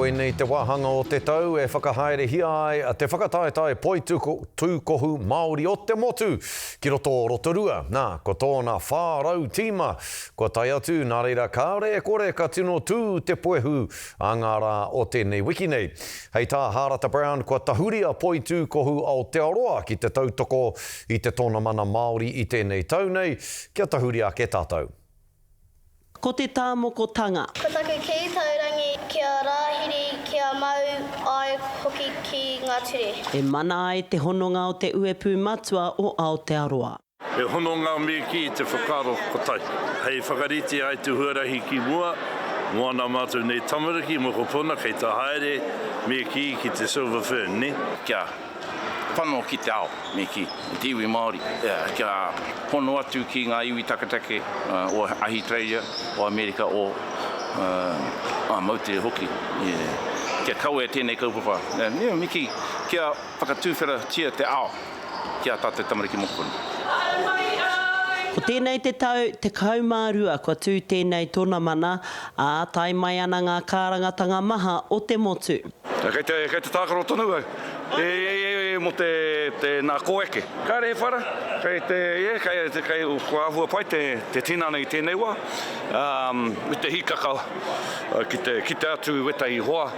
Koinei te wahanga o te tau e whakahaere hi ai a te whakataetae poitūkohu Māori o te motu ki roto o Rotorua. Nā, ko tōna whārau tīma, ko tai atu nā reira kāre e kore ka tino tū te poehu a ngā rā o tēnei wiki nei. Hei tā Harata Brown, ko tahuria poitūkohu Aotearoa ki te tautoko i te tōna mana Māori i tēnei tau nei, kia tahuria ke tātou. Ko te tāmokotanga. Ko taku ki taurangi kia rāhiri kia mau ai hoki ki ngā ture. E mana ai te hononga o te uepu matua o Aotearoa. E hononga me ki te whakaro kotai. Hei whakariti ai te huarahi ki mua, moana mātou nei tamariki, moko pona, kei tā haere, me ki te Silver Fern, ne? Kia whanau ki te ao, me ki te iwi Māori. Kia hono atu ki ngā iwi takatake o Ahitreia, o Amerika, o Mautere hoki. Kia kau e tēnei kaupapa. Me ki kia whakatūwhera tia te ao, kia tātou tamariki mokopuna. Ko tēnei te tau, te kaumārua, kua tū tēnei tōna mana, a tai mai ana ngā kārangatanga maha o te motu. Kei te tākaro tonu au. Mo te nā koeke. Kāre e whara, kei kua ahua pai te tinana i tēnei wā. Me te hikaka ki te atu weta i hoa.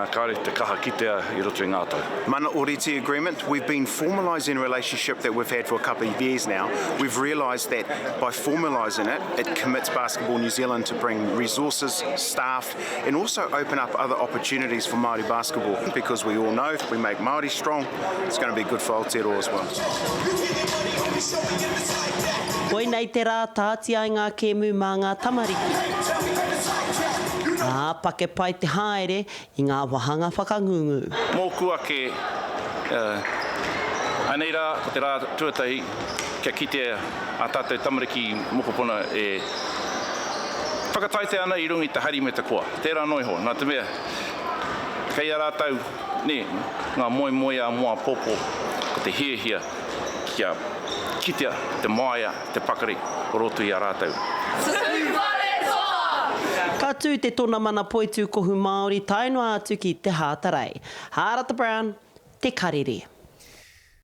Kāre te kaha kitea i roto i ngā tau. Mana Oriti Agreement, we've been formalising a relationship that we've had for a couple of years now. We've realised that by formalising it, it commits Basketball New Zealand to bring resources, staff, and also open up other opportunities for Māori basketball. Because we all know if we make Māori strong, it's going to be good for Aotearoa as well. Koi nei te rā tāti ai ngā kēmu mā ngā tamariki. Pake pai te haere i ngā wahanga whakangungu. Mō kua ke anei rā, ko te rā tuatahi, kia kite a tātou tamariki mokopuna e whakataite ana i rungi te hari me te koa. Tērā noi ho, nā te mea, kei a rātau, ne, ngā moe a moa popo, ko te hiehia, kia kitea, te maia, te pakari, o roto i a rātau. Ka tū te tōna mana poitūkohu Māori tainua atu ki te hātarai. Harata Brown, te karere.